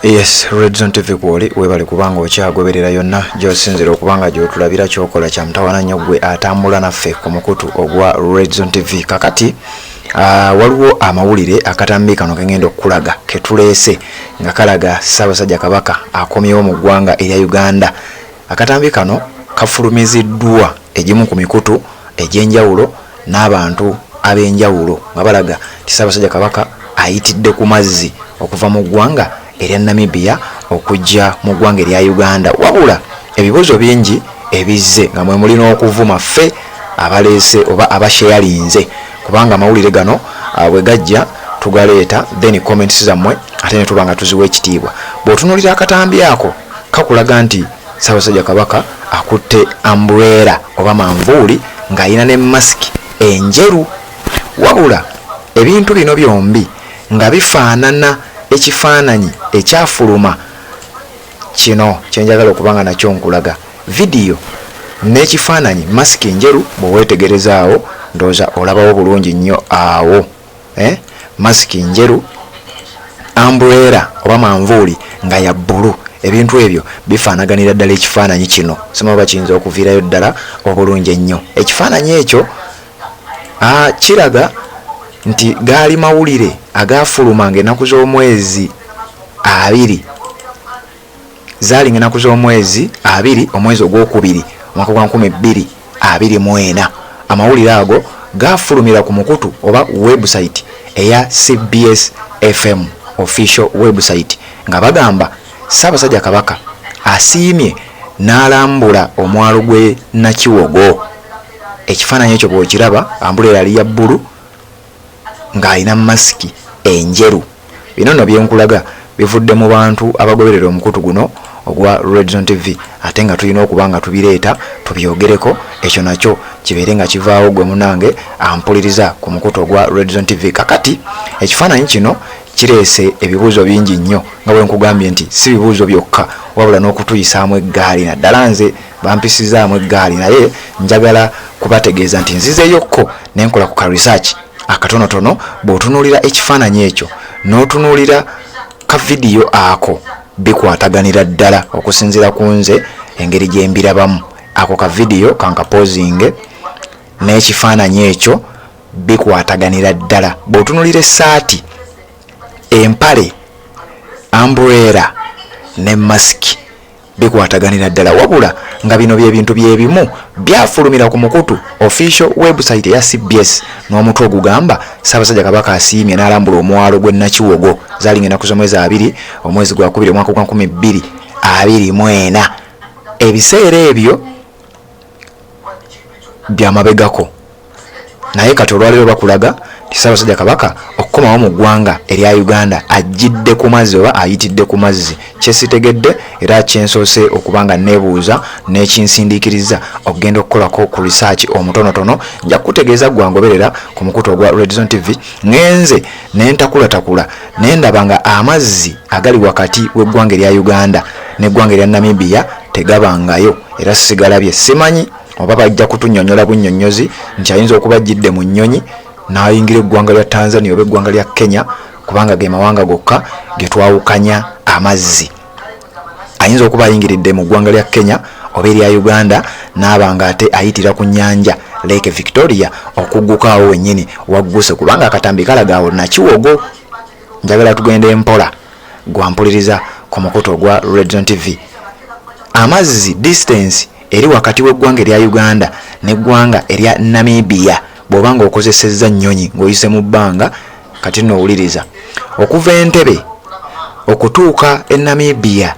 Yes, Red Zone TV kwoli webale kubanga okyagoberera yonna gy'osinzira okubanga gy'otulabira kyokola kya mutawana nnyo gwe atambula naffe ku mukutu ogwa Red Zone TV. Kakati waliwo amawulire akatambi kano kengenda okulaga ketuleese nga kalaga Ssaabasajja Kabaka akomyewo mu ggwanga erya Uganda. Akatambi kano kafulumiziddwa egimu ku mikutu egy'enjawulo n'abantu ab'enjawulo nga balaga nti Ssaabasajja Kabaka ayitidde ku mazzi okuva mu ggwanga erya Namibia okujja mu ggwanga erya Uganda. Wabula ebibuzo bingi ebizze nga mwe mulina okuvuma ffe abaleese oba abasharinze kubanga amawulire gano bwe gajja tugaleeta then comments zammwe ate ne tubanga tuziwa ekitiibwa. Bw'otunuulira akatambi ako kakulaga nti Ssaabasajja Kabaka akutte umbrella oba manvuuli ng'ayina ne masiki enjeru. Wabula ebintu bino byombi nga bifaanana ekifaananyi ekyafuluma kino kyenjagala okubanga nakyo nkulaga vidiyo n'ekifaananyi masiki enjeru bw'oweetegerezaawo ndowooza olabawo bulungi nnyo awo. Masiki njeru, umbrella oba manvuuli nga ya bbulu. Ebintu ebyo bifaanaganira ddala ekifaananyi kino, simaba kiyinza okuviirayo ddala obulungi ennyo. Ekifaananyi ekyo kiraga nti gaali mawulire agaafulumanga ennaku z'omwezi 2 zaalinga ennaku z'omwezi 2 omwezi ogwokubiri omwaka gwa 2024. Amawulire ago gaafulumira ku mukutu oba website eya CBS FM official website nga bagamba Ssaabasajja Kabaka asiimye n'alambula omwalo gwe Nakiwogo. Ekifaananyi ekyo bw'okiraba ambulera yali ya bbulu ng'alina masiki enjeru. Bino nno byenkulaga bivudde mu bantu abagoberera omukutu guno ogwa Red Zone TV ate nga tulina okuba nga tubireeta tubyogereko ekyo nakyo kibeere nga kivaawo gwe munange ampuliriza ku mukutu ogwa Red Zone TV. Kakati ekifaananyi kino kireese ebibuuzo bingi nnyo nga bwe nkugambye nti si bibuuzo byokka wabula n'okutuyisaamu eggaali. Naddala nze bampisizaamu eggaali naye njagala kubategeeza nti nzizeeyokko nenkola ku ka research akatonotono. Bw'otunuulira ekifaananyi ekyo n'otunuulira ka vidiyo ako bikwataganira ddala okusinziira ku nze engeri gye mbirabamu. Ako ka vidiyo kankapozinge n'ekifaananyi ekyo bikwataganira ddala. Bw'otunuulira essaati, empale, umbrella ne masiki bikwataganira ddala. Wabula nga bino byebintu byebimu byafulumira ku mukutu official website eya CBS n'omutwe ogugamba Ssaabasajja Kabaka asiimye n'alambula omwalo gwe Nakiwogo zaalinga ennaku z'omwezi 2 omwezi gwa 2 omwaka gwa 2024. Ebiseera ebyo byamabegako naye kati olwaleero bakulaga nti Ssaabasajja Kabaka okukomawo mu ggwanga erya Uganda ajjidde ku mazzi oba ayitidde ku mazzi. Kyesitegedde era kyensoose okubanga neebuuza n'ekinsindiikiriza okugenda okukolako ku research omutonotono nja kutegeeza gwangoberera ku mukutu ogwa Red Zone TV. Ngenze nentakulatakula nendaba nga amazzi agali wakati w'eggwanga erya Uganda n'eggwanga erya Namibia tegabangayo era sigalabye. Simanyi oba bajja kutunnyonnyola bunnyonnyozi nti ayinza okuba ajjidde mu nnyonyi n'ayingira eggwanga lya Tanzania oba eggwanga lya Kenya kubanga ge mawanga gokka ge twawukanya amazzi. Ayinza okuba ayingiridde mu ggwanga lya Kenya oba erya Uganda n'abanga ate ayitira ku nnyanja Lake Victoria okuggukaawo wennyini wagguse kubanga akatambi kalaga awo Nakiwogo. Njagala tugende mpola gwampuliriza ku mukutu ogwa Red Zone TV. Amazzi distance eri wakati w'eggwanga erya Uganda n'eggwanga erya Namibia bw'obanga okozesezza nnyonyi ng'oyise mu bbanga. Kati nno owuliriza okuva Entebbe okutuuka e Namibia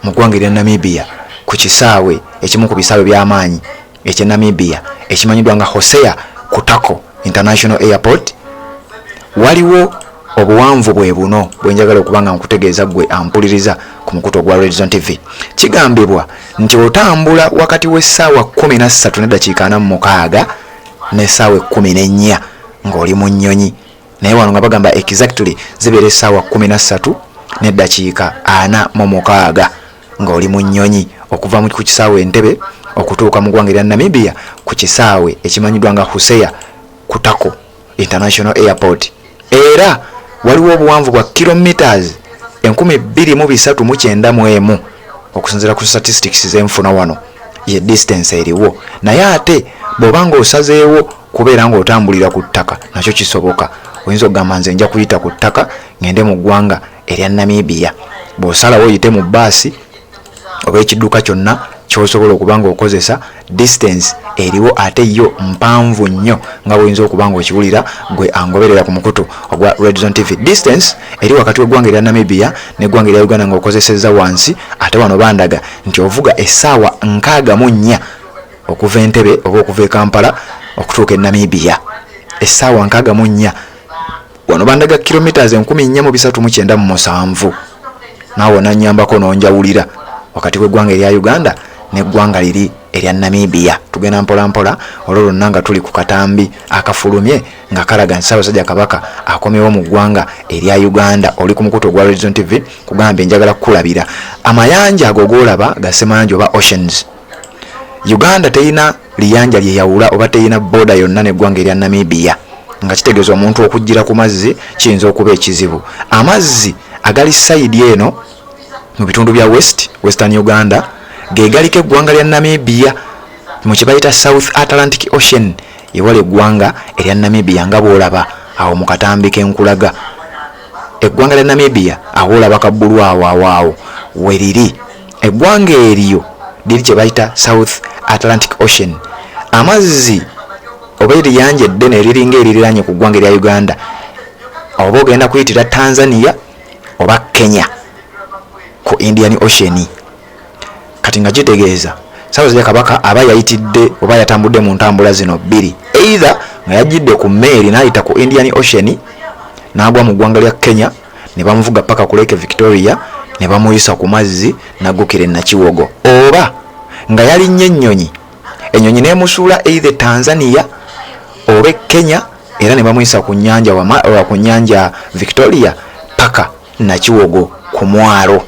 mu ggwanga erya Namibia ku kisaawe ekimu ku bisaawe by'amaanyi eky'e Namibia ekimanyiddwa nga Hosea Kutako International Airport waliwo obuwanvu bwe buno bwe njagala okubanga nkutegeeza gwe ampuliriza ku mukutu ogwa Red Zone TV. Kigambibwa nti otambula wakati w'essaawa 13:46 n'essaawa 14 ng'oli mu nnyonyi, naye wano nga bagamba exactly zibeera essaawa 13:46 ng'oli mu nnyonyi okuva ku kisaawe Entebbe okutuuka mu ggwanga erya Namibia ku kisaawe ekimanyiddwa nga Hosea Kutako International Airport. Era waliwo obuwanvu bwa kilometers 2391 okusinziira ku statistics zenfuna wano ye distance eriwo. Naye ate bw'obanga osazeewo kubeera ng'otambulira ku ttaka nakyo kisoboka. Oyinza okugamba nze nja kuyita ku ttaka ngende mu ggwanga erya Namibia. Bw'osalawo oyite mu bbaasi oba ekidduka kyonna ky'osobola okuba ng'okozesa, distance eriwo ate yo mpanvu nnyo nga bw'oyinza okuba ng'okiwulira gwe angoberera ku mukutu ogwa Red Zone TV. Distance eri wakati w'eggwanga erya Namibia n'eggwanga erya Uganda ng'okozesezza wansi, ate wano bandaga nti ovuga essaawa 64 okuva Entebbe oba okuva e Kampala okutuuka e Namibia. Essaawa 64 wano bandaga kilometers 1497 naawe nanyambako n'onjawulira wakati w'eggwanga erya Uganda n'eggwanga liri erya Namibia. Tugenda mpola mpola olwo lwonna nga tuli ku katambi akafulumye nga kalaga nti Ssaabasajja Kabaka akomewo mu ggwanga erya Uganda. Oli ku mukutu ogwa Red Zone TV kugambye njagala kukulabira amayanja ago g'olaba gasemayanja oba oceans. Uganda teyina liyanja lyeyawula oba teyina boda yonna n'eggwanga erya Namibia, nga kitegeeza omuntu okujjira ku mazzi kiyinza okuba ekizibu. Amazzi agali sayidi eno mu bitundu bya Western Uganda ge galiko eggwanga lya Namibia mu kye bayita South Atlantic Ocean, ewala eggwanga erya Namibia nga bw'olaba awo mu katambi k'enkulaga. Eggwanga lya Namibia awo olaba kabbulu awo we liri. Eggwanga eryo liri kye bayita South Atlantic Ocean. Amazzi oba eriyanja eddene eriringa eririranye ku ggwanga erya Uganda oba ogenda kuyitira Tanzania oba Kenya ku Indian Ocean. Kati nga kitegeeza Ssaabasajja Kabaka aba yayitidde oba yatambudde mu ntambula zino bbiri, either nga yajjidde ku meeri n'ayita ku Indian Ocean n'agwa mu ggwanga lya Kenya ne bamuvuga paka ku Lake Victoria ne bamuyisa ku mazzi n'aggukira e Nakiwogo, oba nga yalinnye ennyonyi n'emusuula either Tanzania oba Kenya era ne bamuyisa ku nnyanja Victoria paka Nakiwogo ku mwalo.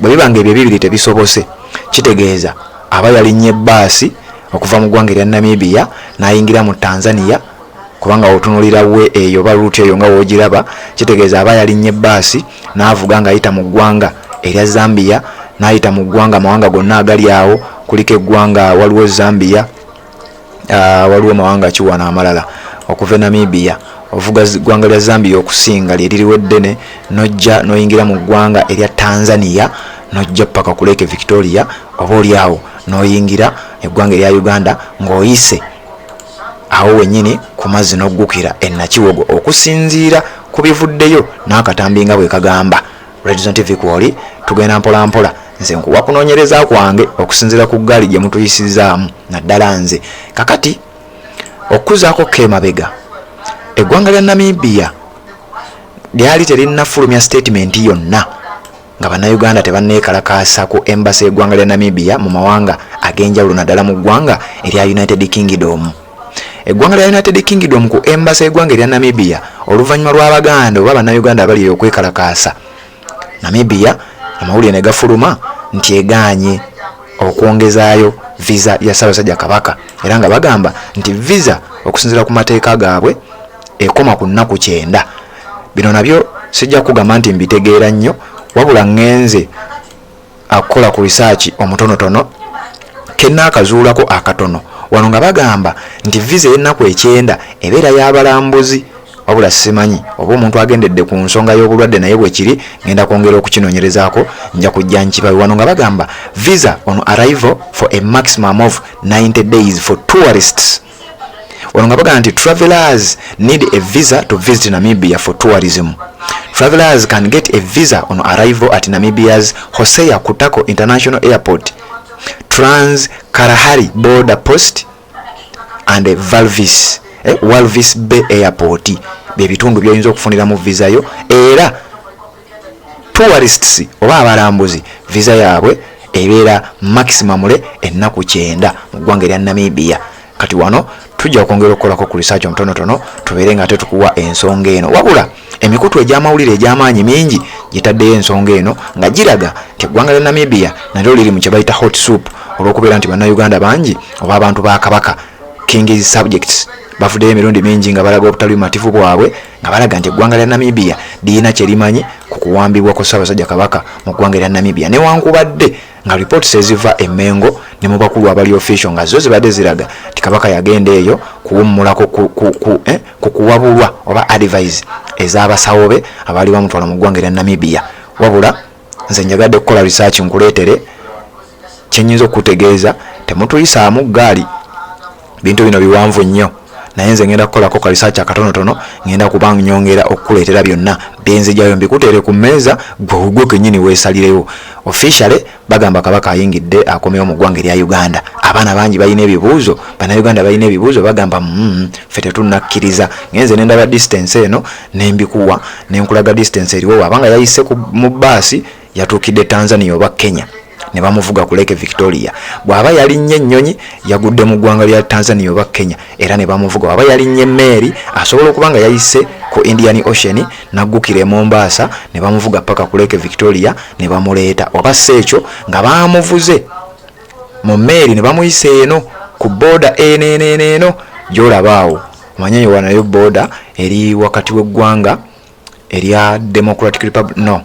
Bwe bibanga ebyo bibiri tebisobose, kitegeeza aba yalinnye bbaasi okuva mu ggwanga erya Namibia n'ayingira mu Tanzania, kubanga otunulira we eyo ba route eyo nga woogiraba, kitegeeza aba yalinnye bbaasi n'avuga nga ayita mu ggwanga erya Zambia, n'ayita mu ggwanga amawanga gonna agali awo, kuliko eggwanga waliwo Zambia, waliwo mawanga kiwana amalala. Okuva e Namibia ovuga ggwanga lya Zambia okusinga lye liriwo eddene, nojja noyingira mu ggwanga erya Tanzania nojja paka ku Lake Victoria, oba oli awo noyingira eggwanga erya Uganda ng'oyise awo wennyini ku mazzi n'oggukira e Nakiwogo, okusinziira ku bivuddeyo n'akatambi nga bwe kagamba. Red Zone TV kwoli tugenda mpola mpola, nze nkuwa kunoonyereza kwange okusinziira ku ggaali gye mutuyisizaamu naddala nze. Kakati okuzaako k'emabega eggwanga lya Namibia lyali terinafulumya statement yonna nga bannayuganda tebanneekalakaasa ku embassy y'eggwanga lya Namibia mu mawanga ag'enjawulo naddala mu ggwanga erya United Kingdom. Eggwanga lya United Kingdom ku embassy y'eggwanga erya Namibia oluvannyuma lw'Abaganda oba bannayuganda abali eyo okwekalakaasa, Namibia amawulire ne gafuluma nti egaanye okwongezaayo visa ya Ssaabasajja Kabaka, era nga bagamba nti visa okusinziira ku mateeka gaabwe ekoma ku nnaku 9. Bino nabyo sijja kugamba nti mbitegeera nnyo, wabula ngenze akola ku research omutonotono kenna akazuulako akatono wano nga bagamba nti visa y'ennaku 9 ebeera y'abalambuzi, wabula simanyi oba omuntu agendedde ku nsonga y'obulwadde naye bwe kiri ngenda kwongera okukinoonyerezaako nja kujja nkibawe. Wano nga bagamba visa on arrival for a maximum of 90 days for tourists. Wano nga bagamba nti travelers need a visa to visit Namibia for tourism. Travelers can get a visa on arrival at Namibia's Hosea Kutako International Airport, Trans Kalahari Border Post and Walvis Bay Airport. Bebitundu by'oyinza okufuniramu visa yo, era tourists oba abalambuzi visa yaabwe ebeera maximum le ennaku 9 mu ggwanga erya Namibia. Kati wano tujja okwongera okukolako ku research omutonotono tubeere nga tetukuwa ensonga eno, wabula emikutu egy'amawulire egy'amaanyi mingi gitaddeyo ensonga eno nga giraga nti eggwanga lya Namibia nalyo liri mu kye bayita hot soup olw'okubeera nti bannayuganda bangi oba abantu ba Kabaka king's subjects bafuddeyo emirundi mingi nga balaga obutali bumativu bwabwe nga balaga nti eggwanga lya Namibia lirina kye limanyi ku kuwambibwa kwa Ssaabasajja Kabaka mu ggwanga lya Namibia newankubadde nga reports eziva Emmengo ne mu bakulu abali official nga zo zibadde ziraga nti Kabaka yagenda eyo kuwummulako ku kuwabulwa oba advice ez'abasawo be abaali bamutwala mu ggwanga lya Namibia. Wabula nze njagadde kukola research nkuleetere kyenyinza okutegeeza temutuyisaamu gaali bintu bino biwanvu nnyo naye nze ngenda kukolako ka research akatonotono ngenda kuba nyongera okukuleetera byonna byenzijayo mbikuteere ku mmeeza gwe kennyini weesalirewo. Officially bagamba Kabaka ayingidde akomewo mu ggwanga erya Uganda. Abaana bangi balina ebibuuzo, bannayuganda balina ebibuuzo bagamba ffe tetunnakkiriza. Ngenze nendaba distance eno nembikuwa nenkulaga distance eriwo abanga yayise mu bbaasi yatuukidde Tanzania oba Kenya ne bamuvuga ku Lake Victoria. Bw'aba yalinnye ennyonyi yagudde mu ggwanga lya Tanzania oba Kenya era ne bamuvuga. Bw'aba yalinnye emmeeri asobola okuba nga yayise ku Indian Ocean naggukira e Mombasa ne bamuvuga paka ku Lake Victoria ne bamuleeta. Oba sekyo nga bamuvuze mu mmeeri ne bamuyise eno ku border eno gy'olabaawo. Omanyi wanayo border eri wakati w'eggwanga erya Democratic Republic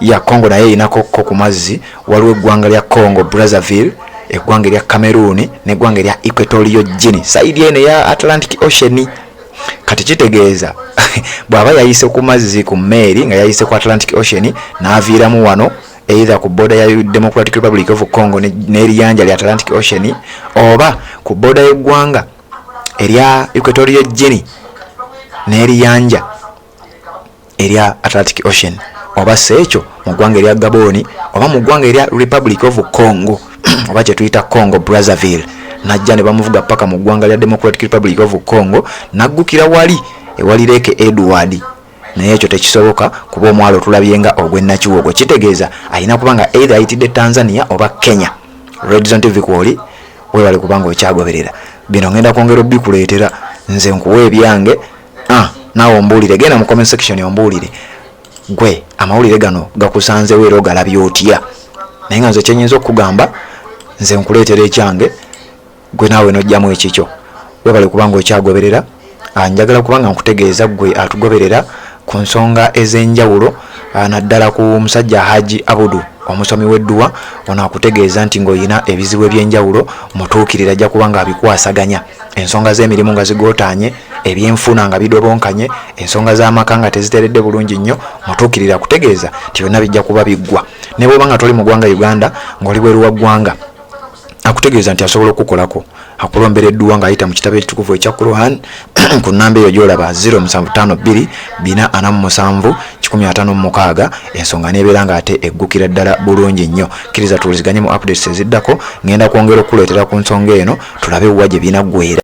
ya Congo naye inako ku mazzi waliwo eggwanga lya Congo Brazzaville, eggwanga lya Cameroon n'eggwanga lya Equatorial Guinea side ene ya Atlantic Ocean. Kati kitegeeza bw'aba yayise ku mazzi ku mmeeri nga yayise ku Atlantic Ocean n'aviiramu wano either ku border ya Democratic Republic of Congo n'eriyanja lya Atlantic Ocean oba ku border y'eggwanga erya Equatorial Guinea n'eriyanja erya Atlantic Ocean oba sekyo mu ggwanga erya Gabon oba mu ggwanga erya Republic of Congo oba kye tuyita Congo Brazzaville najja ne bamuvuga paka mu ggwanga lya Democratic Republic of Congo naggukira ewali Lake Edward. Naye ekyo tekisoboka kuba omwalo tulabyenga ogw'ennakiwogo. Kitegeeza alina kubanga either ayitidde Tanzania oba Kenya. Red Zone TV kwoli weewale kubanga okyagoberera bino ngenda kwongera obikuleetera nze nkuwa ebyange naawe ombuulire genda mu comment section ombuulire gwe amawulire gano gakusanzewo era ogalabye otya. Naye nga nze kyenyinza okugamba nze nkuleetera ekyange gwe naawe nojjamu ekikyo. Weebale kubanga okyagoberera. Njagala kubanga nkutegeeza gwe atugoberera ku nsonga ez'enjawulo naddala ku musajja Haji Abudu omusomi w'edduwa ono akutegeeza nti ng'olina ebizibu eby'enjawulo mutuukirira ajja kuba nga abikwasaganya. Ensonga z'emirimu nga zigootaanye, ebyenfuna nga bidobonkanye, ensonga z'amaka nga teziteredde bulungi nnyo mutuukirira kutegeeza nti byonna bijja kuba biggwa. Ne bw'oba nga toli mu ggwanga Uganda ng'oli bweru wa ggwanga akutegeeza nti asobola okukolako akulombera edduwa ng'ayita mu kitabo ekitukuvu ekya Quran ku nnamba eyo gy'olaba 0752 447 156 ensonga n'ebeera ng'ate eggukira ddala bulungi nnyo. Kkiriza tuwuliziganye mu updates eziddako ngenda kwongera okuleetera ku nsonga eno tulabe wa gye binaggweera.